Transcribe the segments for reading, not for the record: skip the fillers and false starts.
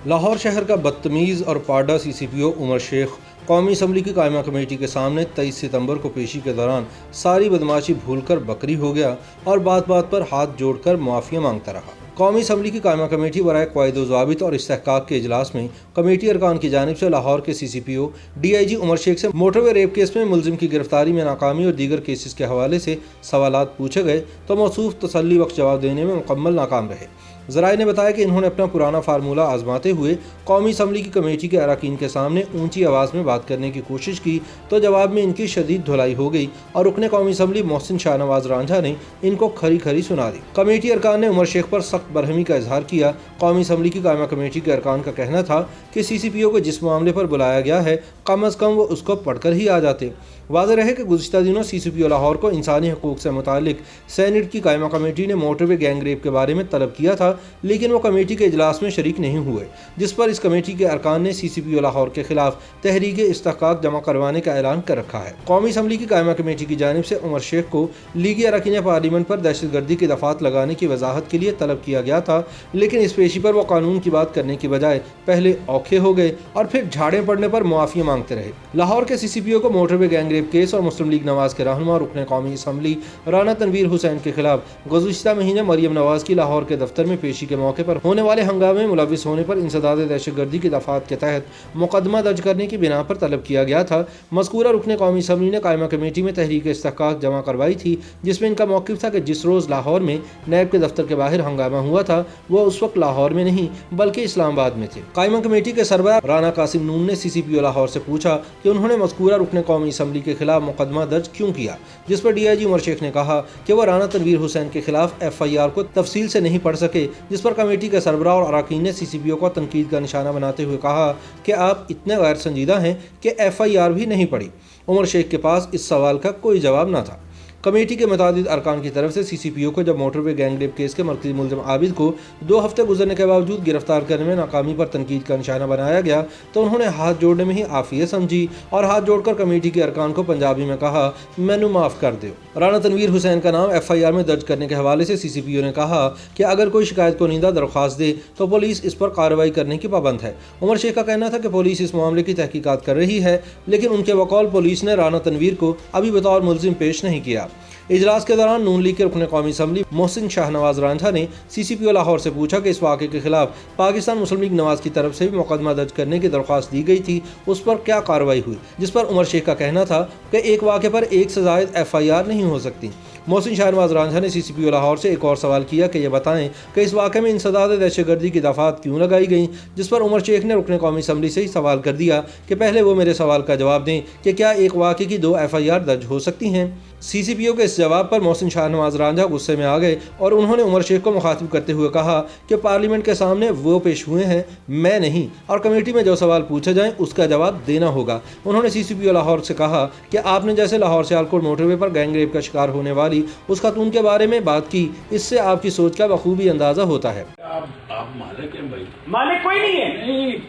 لاہور شہر کا بدتمیز اور پاڈا سی سی پی او عمر شیخ قومی اسمبلی کی قائمہ کمیٹی کے سامنے 23 ستمبر کو پیشی کے دوران ساری بدماشی بھول کر بکری ہو گیا اور بات بات پر ہاتھ جوڑ کر معافی مانگتا رہا۔ قومی اسمبلی کی قائمہ کمیٹی برائے قواعد و ضوابط اور استحقاق کے اجلاس میں کمیٹی ارکان کی جانب سے لاہور کے سی سی پی او ڈی آئی جی عمر شیخ سے موٹر وے ریپ کیس میں ملزم کی گرفتاری میں ناکامی اور دیگر کیسز کے حوالے سے سوالات پوچھے گئے تو موصوف تسلی بخش جواب دینے میں مکمل ناکام رہے۔ ذرائع نے بتایا کہ انہوں نے اپنا پرانا فارمولہ آزماتے ہوئے قومی اسمبلی کی کمیٹی کے اراکین کے سامنے اونچی آواز میں بات کرنے کی کوشش کی تو جواب میں ان کی شدید دھلائی ہو گئی اور رکن قومی اسمبلی محسن شاہ نواز رانجھا نے ان کو کھری کھری سنا دی۔ کمیٹی ارکان نے عمر شیخ پر سخت برہمی کا اظہار کیا۔ قومی اسمبلی کی قائمہ کمیٹی کے ارکان کا کہنا تھا کہ سی سی پی او کو جس معاملے پر بلایا گیا ہے کم از کم وہ اس کو پڑھ کر ہی آ جاتے۔ واضح رہے کہ گزشتہ دنوں سی سی پی او لاہور کو انسانی حقوق سے متعلق سینٹ کی قائمہ کمیٹی نے موٹر وے گینگ ریپ کے بارے میں طلب کیا تھا، لیکن وہ کمیٹی کے اجلاس میں شریک نہیں ہوئے، جس پر اس کمیٹی کے ارکان نے سی سی پی او لاہور کے خلاف تحریک استحقاق جمع کروانے کا اعلان کر رکھا ہے۔ قومی اسمبلی کی قائمہ کمیٹی کی جانب سے عمر شیخ کو لیگی اراکین پارلیمنٹ پر دہشت گردی کی دفعات لگانے کی وضاحت کے لیے طلب کیا گیا تھا، لیکن اس پیشی پر وہ قانون کی بات کرنے کی بجائے پہلے اوکھے ہو گئے اور پھر جھاڑے پڑنے پر معافی مانگتے رہے۔ لاہور کے سی سی پی او کو موٹر وے گینگ ریپ کیس اور مسلم لیگ نواز کے رہنما رکن قومی اسمبلی رانا تنویر حسین کے خلاف گزشتہ مہینے مریم نواز کی لاہور کے دفتر میں پیشی کے موقع پر ہونے والے ہنگامے میں ملوث ہونے پر انسداد دہشت گردی کی دفعات کے تحت مقدمہ درج کرنے کی بنا پر طلب کیا گیا تھا۔ مذکورہ رکن قومی اسمبلی نے قائمہ کمیٹی میں تحریک استحقاق جمع کروائی تھی، جس میں ان کا موقف تھا کہ جس روز لاہور میں نیب کے دفتر کے باہر ہنگامہ ہوا تھا وہ اس وقت لاہور میں نہیں بلکہ اسلام آباد میں تھے۔ قائمہ کمیٹی کے سربراہ رانا قاسم نون نے سی سی پی او لاہور سے پوچھا کہ انہوں نے مذکورہ رکن قومی اسمبلی کے خلاف مقدمہ درج کیوں کیا، جس پر ڈی آئی جی عمر شیخ نے کہا کہ وہ رانا تنویر حسین کے خلاف ایف آئی آر کو تفصیل سے نہیں پڑھ سکے، جس پر کمیٹی کے سربراہ اور اراکین نے سی سی پی او کو تنقید کا نشانہ بناتے ہوئے کہا کہ آپ اتنے غیر سنجیدہ ہیں کہ ایف آئی آر بھی نہیں پڑھی۔ عمر شیخ کے پاس اس سوال کا کوئی جواب نہ تھا۔ کمیٹی کے متعدد ارکان کی طرف سے سی سی پی او کو جب موٹر وے گینگ ریپ کیس کے مرکزی ملزم عابد کو 2 ہفتے گزرنے کے باوجود گرفتار کرنے میں ناکامی پر تنقید کا نشانہ بنایا گیا تو انہوں نے ہاتھ جوڑنے میں ہی عافیت سمجھی اور ہاتھ جوڑ کر کمیٹی کے ارکان کو پنجابی میں کہا مینو معاف کر دیو۔ رانا تنویر حسین کا نام ایف آئی آر میں درج کرنے کے حوالے سے سی سی پی او نے کہا کہ اگر کوئی شکایت کنندہ درخواست دے تو پولیس اس پر کارروائی کرنے کی پابند ہے۔ عمر شیخ کا کہنا تھا کہ پولیس اس معاملے کی تحقیقات کر رہی ہے، لیکن ان کے بقول پولیس نے رانا تنویر کو ابھی بطور ملزم پیش نہیں کیا۔ اجلاس کے دوران نون لیگ کے رکن قومی اسمبلی محسن شاہ نواز رانجھا نے سی سی پی او لاہور سے پوچھا کہ اس واقعے کے خلاف پاکستان مسلم لیگ نواز کی طرف سے بھی مقدمہ درج کرنے کی درخواست دی گئی تھی، اس پر کیا کارروائی ہوئی، جس پر عمر شیخ کا کہنا تھا کہ ایک واقعے پر 1 سے زائد ایف آئی آر نہیں ہو سکتی۔ محسن شاہ نواز رانجھا نے سی سی پی او لاہور سے ایک اور سوال کیا کہ یہ بتائیں کہ اس واقعے میں انسداد دہشت گردی کی دفعات کیوں لگائی گئیں، جس پر عمر شیخ نے رکن قومی اسمبلی سے ہی سوال کر دیا کہ پہلے وہ میرے سوال کا جواب دیں کہ کیا ایک واقعے کی 2 ایف آئی آر درج ہو سکتی ہیں۔ سی سی پی او کے اس جواب پر محسن شاہ نواز رانجھا غصے میں آ گئے اور انہوں نے عمر شیخ کو مخاطب کرتے ہوئے کہا کہ پارلیمنٹ کے سامنے وہ پیش ہوئے ہیں، میں نہیں، اور کمیٹی میں جو سوال پوچھے جائیں اس کا جواب دینا ہوگا۔ انہوں نے سی سی پی او لاہور سے کہا کہ آپ نے جیسے لاہور سیالکوٹ موٹر وے پر گینگ ریپ کا شکار ہونے والی اس خاتون کے بارے میں بات کی، اس سے آپ کی سوچ کا بخوبی اندازہ ہوتا ہے۔ آپ مالک ہیں بھائی؟ مالک کوئی نہیں ہے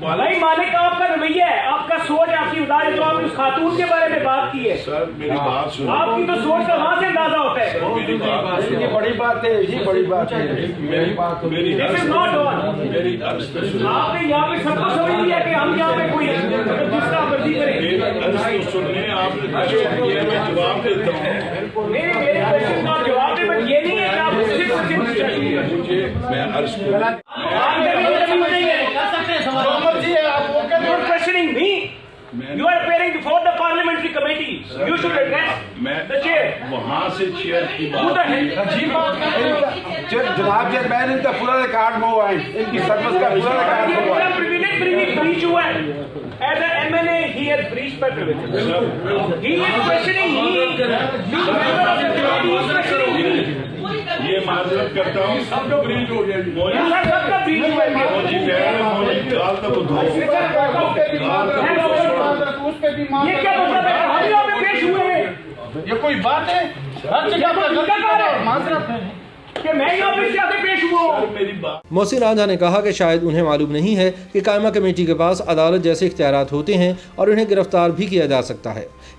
بھائی، مالک آپ کا رویہ ہے، آپ کا سوچ، آپ کی ادارے جو آپ نے اس خاتون کے بارے میں بات کی ہے۔ سر میری بات سنیں، آپ کی تو سوچ کا وہاں سے اندازہ ہوتا ہے۔ میری بات سنیں، یہ بڑی بات ہے، یہ بڑی بات ہے، میری بات میری This is not on۔ میری عرض پہ سنیں، آپ نے یہاں پہ سب کو سمجھ لیا کہ ہم یہاں پہ کوئی جس کا مرضی کریں۔ میری عرض کو سنیں، آپ نے کوشچن کیا میں جواب دیتا ہوں۔ میرے کوشچن کا جواب دیں، بٹ یہ نہیں ہے کہ آپ مجھ سے کوشچن پوچھ رہے ہیں۔ مجھے میں عرض کو You're questioning me. You are appearing before the parliamentary committee. You should address the chair. وہاں سے چیئر کی Who the بات hell? جناب چیئرمین ان کا پورا ریکارڈ میں ہوا ہے، ان کی سروس کا پورا ریکارڈ میں ہوا ہے۔ privilege breach ہوا ہے۔ As an MLA, he has breached my privilege. He is questioning me. You member of the committee is questioning me. یہ معذرت کرتا ہوں، سب کا بریج ہو گیا جی۔ سب کا breach ہوا ہے۔ موجی کہہ رہے موجی گال تک دھو یہ کیا مطلب ہے؟ ہم یہاں پہ پیش ہوئے ہیں یہ کوئی بات ہے؟ ہر جگہ پر معذرت ہے کہ میں یہاں پہ کیا سے پیش ہوا ہوں۔ میری بات محسن رانجھا نے کہا کہ شاید انہیں معلوم نہیں ہے کہ قائمہ کمیٹی کے پاس عدالت جیسے اختیارات ہوتے ہیں اور انہیں گرفتار بھی کیا جا سکتا ہے۔